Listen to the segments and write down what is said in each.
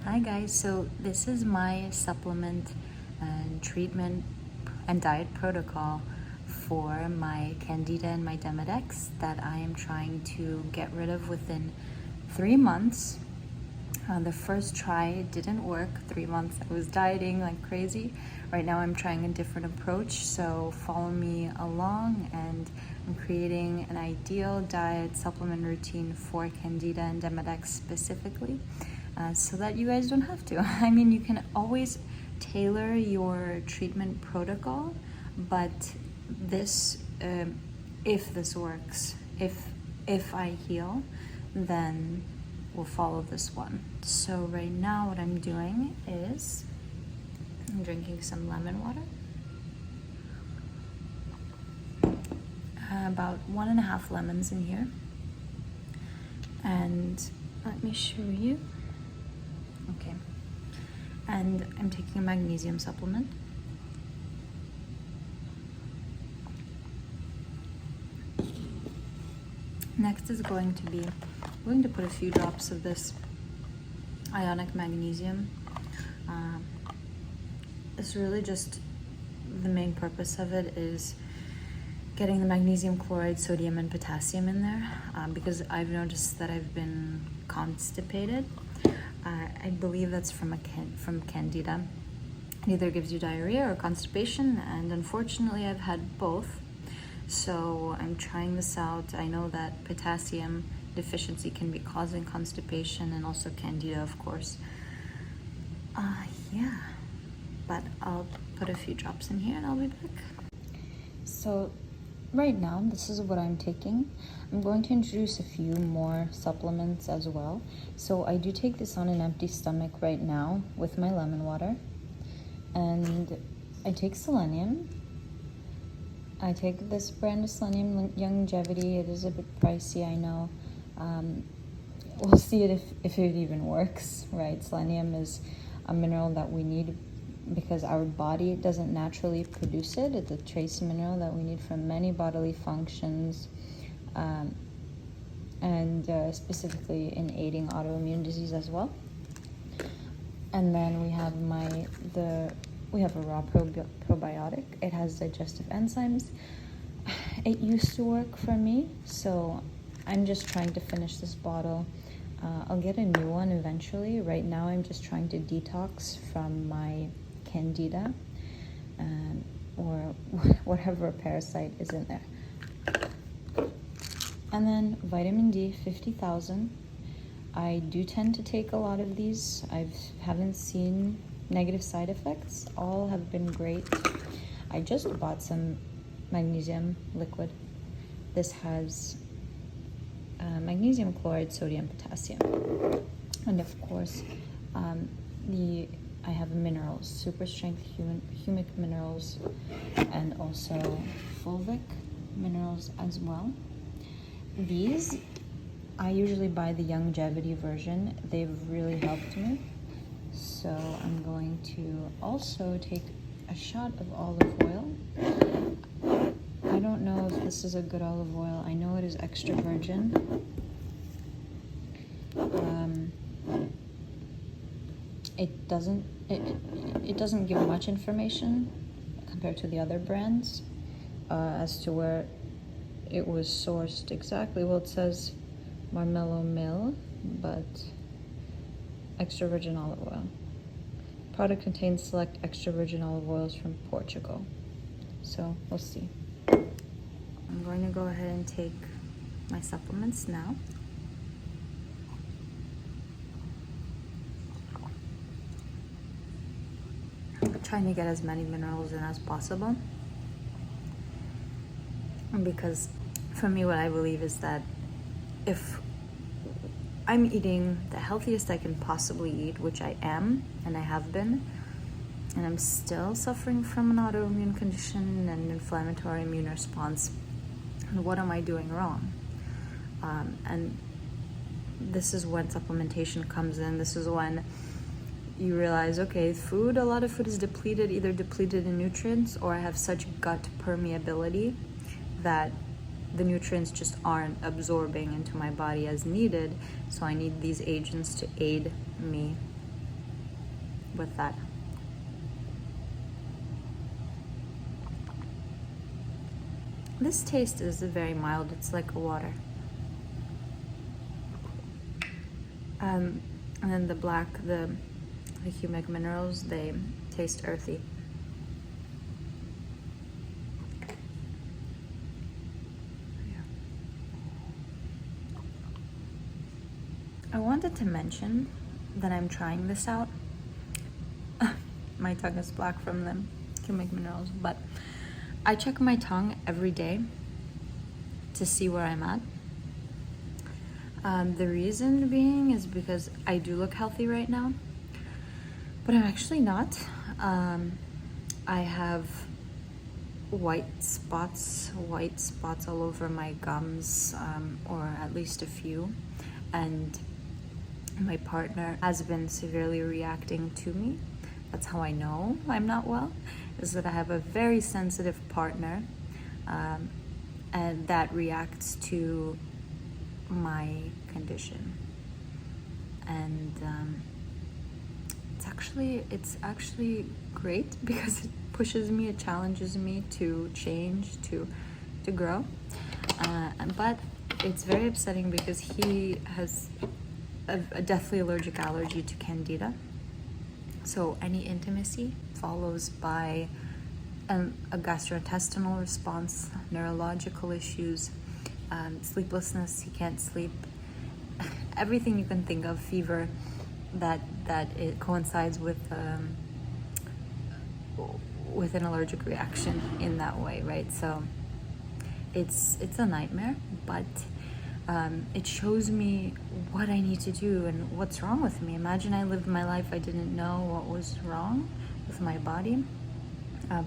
Hi guys, so this is my supplement and treatment and diet protocol for my Candida and my Demodex that I am trying to get rid of within 3 months. The first try didn't work. 3 months I was dieting like crazy. Right now I'm trying a different approach, so follow me along, and I'm creating an ideal diet supplement routine for Candida and Demodex specifically, so that you guys don't have to. I mean, you can always tailor your treatment protocol, but this, if this works, if I heal, then we'll follow this one. So right now what I'm doing is I'm drinking some lemon water, about 1.5 lemons in here, and let me show you. Okay, and I'm taking a magnesium supplement. Next is going to be, I'm going to put a few drops of this ionic magnesium. It's really just, the main purpose of it is getting the magnesium chloride, sodium, and potassium in there, because I've noticed that I've been constipated. I believe that's from Candida. It either gives you diarrhea or constipation, and unfortunately I've had both. So I'm trying this out. I know that potassium deficiency can be causing constipation, and also Candida, of course. Yeah, but I'll put a few drops in here and I'll be back. So right now, this is what I'm taking. I'm going to introduce a few more supplements as well. So I do take this on an empty stomach right now with my lemon water. And I take Selenium. I take this brand of Selenium Longevity. It is a bit pricey, I know. We'll see it if it even works, right? Selenium is a mineral that we need because our body doesn't naturally produce it. It's a trace mineral that we need for many bodily functions, and specifically in aiding autoimmune disease as well. And then we have we have a raw probiotic. It has digestive enzymes. It used to work for me, so I'm just trying to finish this bottle. I'll get a new one eventually. Right now I'm just trying to detox from my Candida, or whatever parasite is in there. And then vitamin D, 50,000. I do tend to take a lot of these. I haven't seen negative side effects. All have been great. I just bought some magnesium liquid. This has magnesium chloride, sodium, potassium, and of course I have minerals, super strength humic minerals, and also fulvic minerals as well. These, I usually buy the longevity version. They've really helped me. So I'm going to also take a shot of olive oil. I don't know if this is a good olive oil. I know it is extra virgin. It doesn't give much information compared to the other brands as to where it was sourced exactly. Well, it says Marmelo Mill, but extra virgin olive oil. Product contains select extra virgin olive oils from Portugal. So we'll see. I'm going to go ahead and take my supplements now. I'm trying to get as many minerals in as possible, because for me, what I believe is that if I'm eating the healthiest I can possibly eat, which I am, and I have been, and I'm still suffering from an autoimmune condition and inflammatory immune response, and what am I doing wrong? And this is when supplementation comes in. This is when you realize, okay, a lot of food is either depleted in nutrients, or I have such gut permeability that the nutrients just aren't absorbing into my body as needed. So I need these agents to aid me with that. This taste is very mild. It's like water. And then the black, the humic minerals, they taste earthy. I wanted to mention that I'm trying this out. My tongue is black from the humic minerals, but I check my tongue every day to see where I'm at. The reason being is because I do look healthy right now, but I'm actually not. I have white spots all over my gums, or at least a few, and my partner has been severely reacting to me. That's how I know I'm not well, is that I have a very sensitive partner, and that reacts to my condition. And it's actually great because it pushes me, it challenges me to change, to grow. But it's very upsetting because he has a deathly allergy to Candida. So any intimacy follows by a gastrointestinal response, neurological issues, sleeplessness, he can't sleep, everything you can think of, fever, that it coincides with an allergic reaction in that way, right? So it's a nightmare, but it shows me what I need to do and what's wrong with me. Imagine I lived my life, I didn't know what was wrong with my body.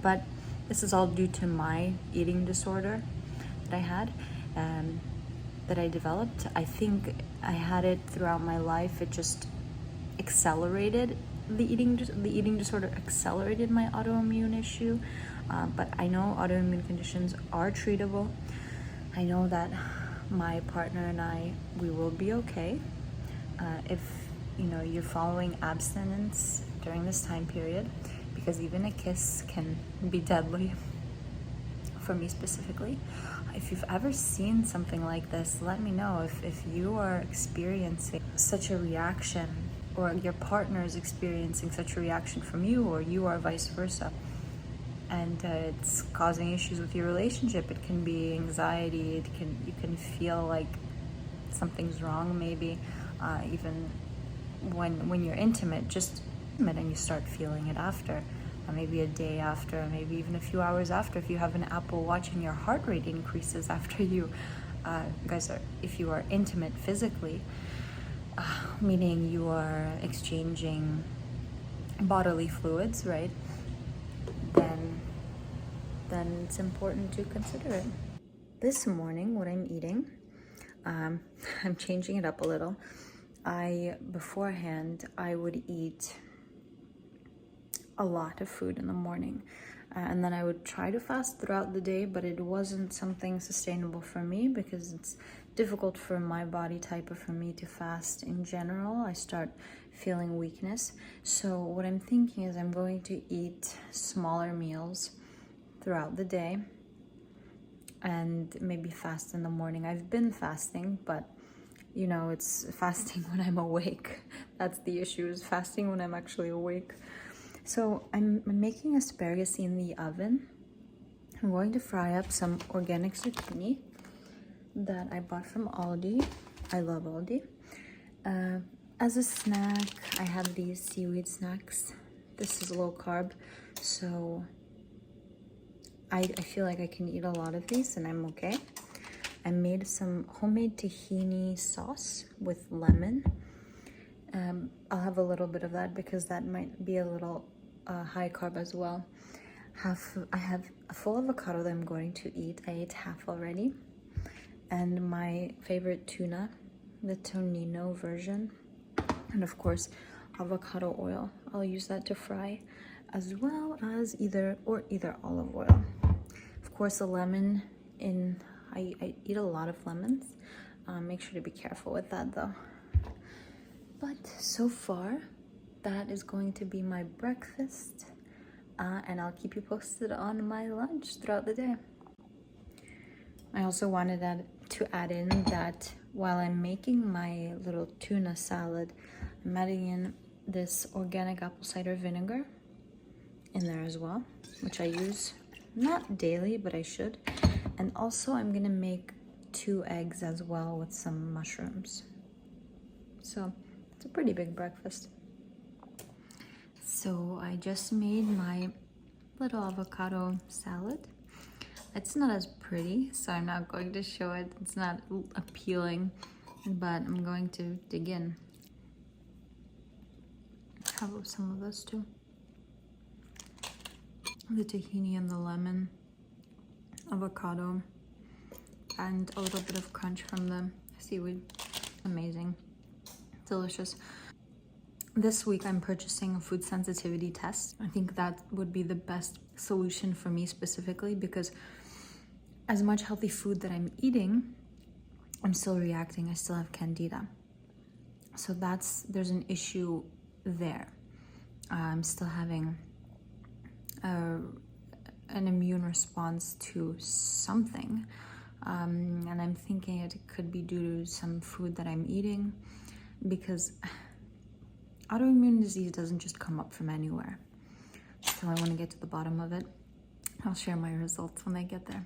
But this is all due to my eating disorder that I had, that I developed. I think I had it throughout my life. It just accelerated the eating disorder, accelerated my autoimmune issue. But I know autoimmune conditions are treatable. I know that my partner and I, we will be okay if you're following abstinence during this time period, because even a kiss can be deadly for me specifically. If you've ever seen something like this, let me know. If you are experiencing such a reaction, or your partner is experiencing such a reaction from you, or you are vice versa, and it's causing issues with your relationship. It can be anxiety, you can feel like something's wrong, maybe even when you're intimate, and you start feeling it after, maybe a day after, maybe even a few hours after. If you have an Apple Watch and your heart rate increases after you if you are intimate physically, meaning you are exchanging bodily fluids, right? Then it's important to consider it. This morning, what I'm eating, I'm changing it up a little. Beforehand, I would eat a lot of food in the morning, and then I would try to fast throughout the day, but it wasn't something sustainable for me because it's difficult for my body type, or for me to fast in general. I start feeling weakness. So what I'm thinking is I'm going to eat smaller meals throughout the day and maybe fast in the morning. I've been fasting, but it's fasting when I'm awake. That's the issue, is fasting when I'm actually awake. So I'm making asparagus in the oven. I'm going to fry up some organic zucchini that I bought from Aldi. I love Aldi. As a snack, I have these seaweed snacks. This is low carb, so I feel like I can eat a lot of these and I'm okay. I made some homemade tahini sauce with lemon. I'll have a little bit of that because that might be a little high carb as well. I have a full avocado that I'm going to eat. I ate half already. And my favorite tuna, the tonino version. And of course, avocado oil. I'll use that to fry, as well as either olive oil. Of course, a lemon I eat a lot of lemons. Make sure to be careful with that though. But so far, that is going to be my breakfast, and I'll keep you posted on my lunch throughout the day. I also wanted to add in that while I'm making my little tuna salad, I'm adding in this organic apple cider vinegar in there as well, which I use not daily, but I should. And also I'm gonna make 2 eggs as well with some mushrooms. So it's a pretty big breakfast. So I just made my little avocado salad. It's not as pretty, so I'm not going to show it. It's not appealing, but I'm going to dig in. Have some of this too. The tahini and the lemon, avocado, and a little bit of crunch from the seaweed. Amazing, delicious. This week I'm purchasing a food sensitivity test. I think that would be the best solution for me specifically, because as much healthy food that I'm eating, I'm still reacting. I still have Candida. So there's an issue there. I'm still having an immune response to something. And I'm thinking it could be due to some food that I'm eating, because autoimmune disease doesn't just come up from anywhere. So I want to get to the bottom of it. I'll share my results when I get there.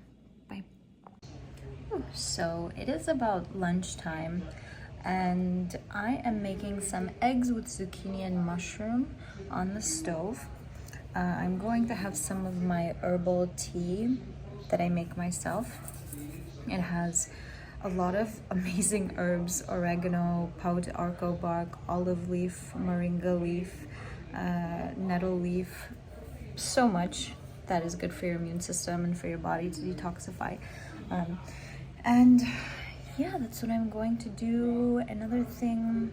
Bye. So it is about lunchtime, and I am making some eggs with zucchini and mushroom on the stove. I'm going to have some of my herbal tea that I make myself. It has a lot of amazing herbs: oregano, powdered arco bark, olive leaf, moringa leaf, nettle leaf. So much that is good for your immune system and for your body to detoxify. And yeah, that's what I'm going to do. Another thing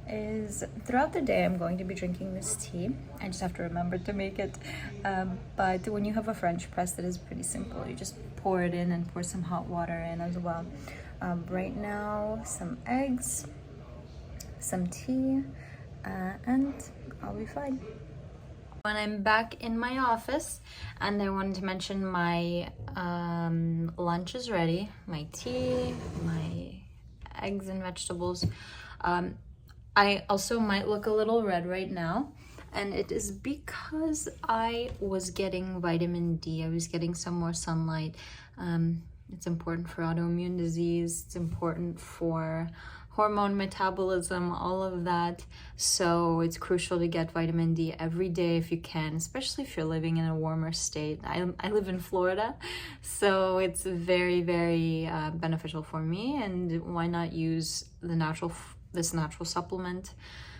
is, throughout the day I'm going to be drinking this tea. I just have to remember to make it. But when you have a French press, that is pretty simple. You just pour it in and pour some hot water in as well. Right now, some eggs, some tea, and I'll be fine. When I'm back in my office, and I wanted to mention my lunch is ready. My tea, my eggs and vegetables. I also might look a little red right now, and it is because I was getting vitamin D. I was getting some more sunlight. It's important for autoimmune disease. It's important for hormone metabolism, all of that. So it's crucial to get vitamin D every day if you can, especially if you're living in a warmer state. I live in Florida, so it's very, very beneficial for me. And why not use this natural supplement,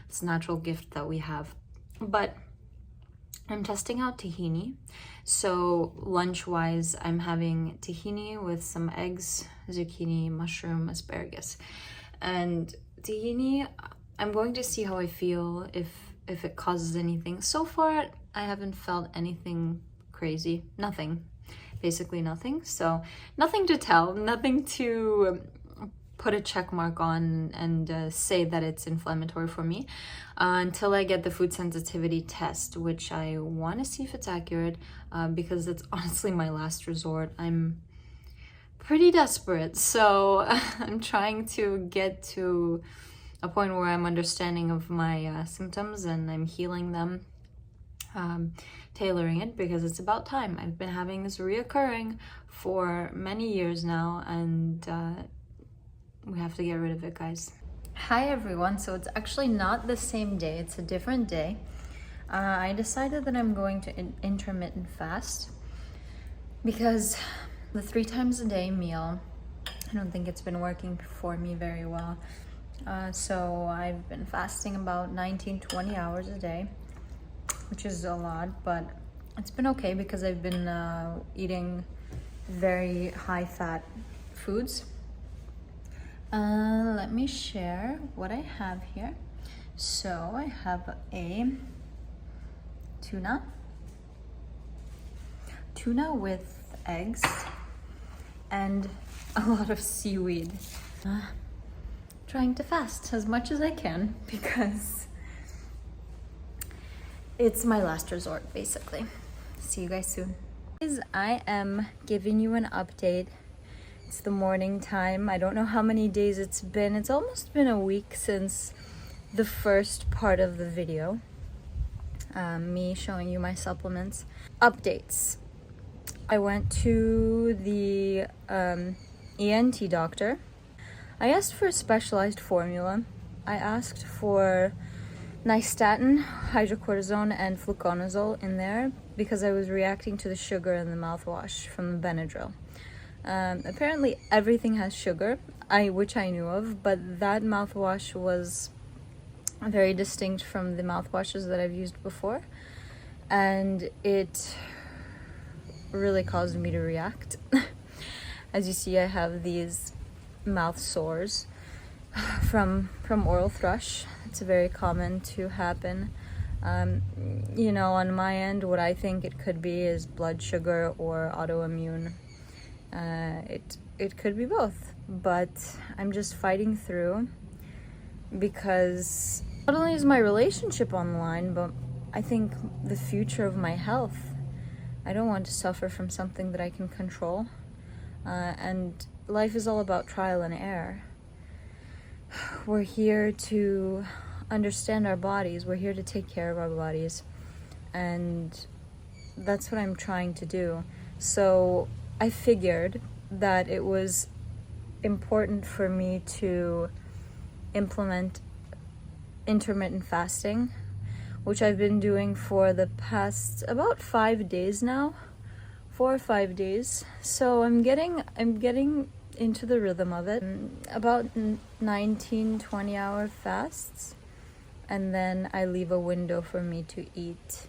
this natural gift that we have. But I'm testing out tahini. So lunch-wise, I'm having tahini with some eggs, zucchini, mushroom, asparagus. And tahini, I'm going to see how I feel, if it causes anything. So far, I haven't felt anything crazy. Nothing. Basically nothing. So nothing to tell, nothing to put a check mark on and say that it's inflammatory for me until I get the food sensitivity test, which I want to see if it's accurate, because it's honestly my last resort. I'm pretty desperate, so I'm trying to get to a point where I'm understanding of my symptoms and I'm healing them, tailoring it, because it's about time. I've been having this reoccurring for many years now, and we have to get rid of it, guys. Hi everyone. So it's actually not the same day, it's a different day. I decided that I'm going to intermittent fast because the 3 times a day meal, I don't think it's been working for me very well. So I've been fasting about 19-20 hours a day, which is a lot, but it's been okay because I've been eating very high fat foods. Let me share what I have here. So I have a tuna with eggs and a lot of seaweed. Trying to fast as much as I can because it's my last resort, basically. See you guys soon. Guys, I am giving you an update. It's the morning time. I don't know how many days it's been. It's almost been a week since the first part of the video. Me showing you my supplements. Updates. I went to the ENT doctor. I asked for a specialized formula. I asked for nystatin, hydrocortisone, and fluconazole in there because I was reacting to the sugar in the mouthwash from the Benadryl. Apparently everything has sugar, which I knew of, but that mouthwash was very distinct from the mouthwashes that I've used before, and it really caused me to react. As you see, I have these mouth sores from oral thrush. It's very common to happen. You know, on my end, what I think it could be is blood sugar or autoimmune. It could be both, but I'm just fighting through because not only is my relationship on the line, but I think the future of my health. I don't want to suffer from something that I can control. And life is all about trial and error. We're here to understand our bodies. We're here to take care of our bodies. And that's what I'm trying to do. So I figured that it was important for me to implement intermittent fasting, which I've been doing for the past about 5 days now, 4 or 5 days. So I'm getting into the rhythm of it. About 19-20 hour fasts, and then I leave a window for me to eat.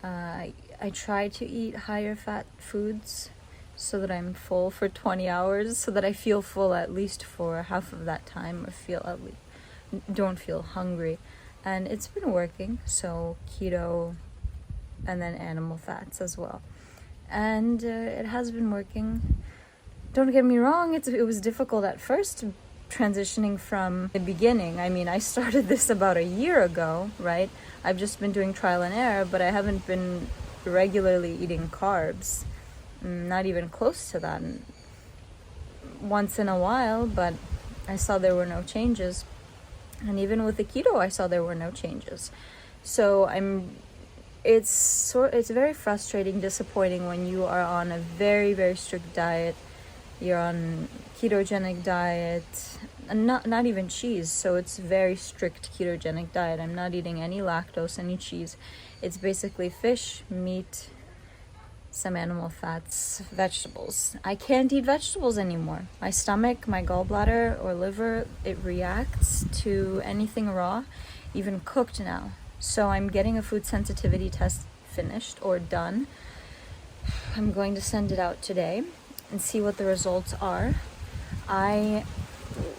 I try to eat higher fat foods so that I'm full for 20 hours, so that I feel full at least for half of that time, or don't feel hungry. And it's been working. So keto and then animal fats as well, and it has been working. Don't get me wrong, it was difficult at first, transitioning from the beginning. I mean, I started this about a year ago, right? I've just been doing trial and error, but I haven't been regularly eating carbs, not even close to that. Once in a while, but I saw there were no changes. And even with the keto, I saw there were no changes. So it's very frustrating, disappointing when you are on a very, very strict diet. You're on ketogenic diet, and not even cheese. So it's very strict ketogenic diet. I'm not eating any lactose, any cheese. It's basically fish, meat, some animal fats, vegetables. I can't eat vegetables anymore. My stomach, my gallbladder or liver, it reacts to anything raw, even cooked now. So I'm getting a food sensitivity test finished or done. I'm going to send it out today and see what the results are.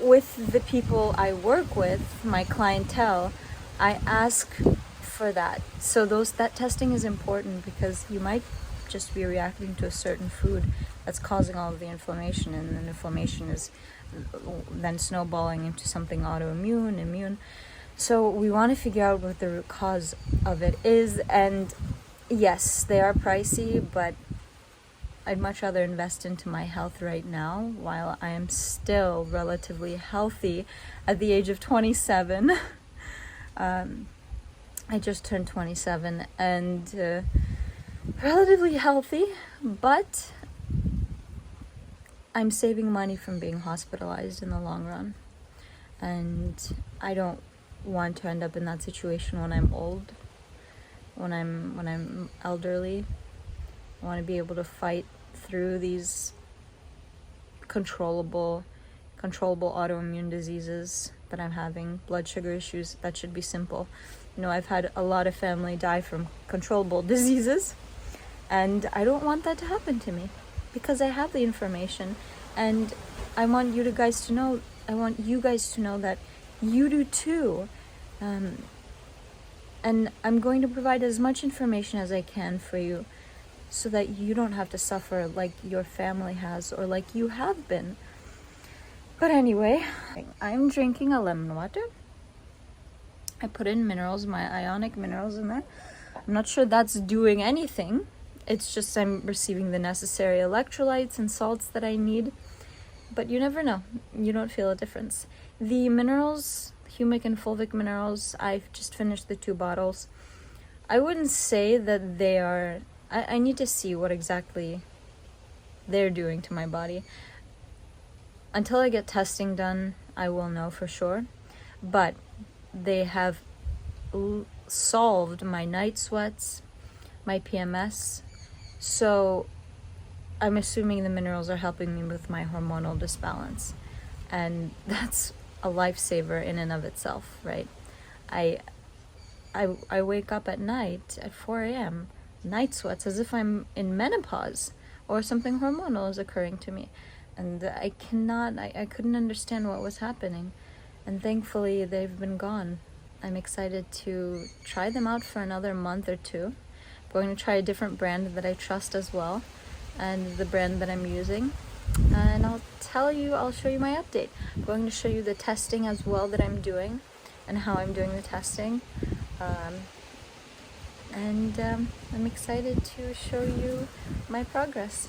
With the people I work with, my clientele, I ask for that. So that testing is important because you might just be reacting to a certain food that's causing all of the inflammation, and then inflammation is then snowballing into something autoimmune, immune. So we want to figure out what the root cause of it is, and yes, they are pricey, but I'd much rather invest into my health right now while I am still relatively healthy at the age of 27. I just turned 27 and relatively healthy, but I'm saving money from being hospitalized in the long run, and I don't want to end up in that situation when I'm old, when I'm elderly. I want to be able to fight through these controllable autoimmune diseases that I'm having. Blood sugar issues, that should be simple. You know, I've had a lot of family die from controllable diseases, and I don't want that to happen to me because I have the information, and I want you guys to know that you do too. And I'm going to provide as much information as I can for you so that you don't have to suffer like your family has or like you have been. But anyway, I'm drinking a lemon water. I put in minerals, my ionic minerals in there. I'm not sure that's doing anything. It's just I'm receiving the necessary electrolytes and salts that I need. But you never know. You don't feel a difference. The minerals, humic and fulvic minerals, I've just finished the 2 bottles. I wouldn't say that they are... I need to see what exactly they're doing to my body. Until I get testing done, I will know for sure. But they have solved my night sweats, my PMS. So I'm assuming the minerals are helping me with my hormonal disbalance. And that's a lifesaver in and of itself, right? I wake up at night at 4 a.m., night sweats, as if I'm in menopause or something hormonal is occurring to me. And I couldn't understand what was happening. And thankfully, they've been gone. I'm excited to try them out for another month or 2. I'm going to try a different brand that I trust as well, and the brand that I'm using. And I'll show you my update. I'm going to show you the testing as well that I'm doing and how I'm doing the testing. I'm excited to show you my progress.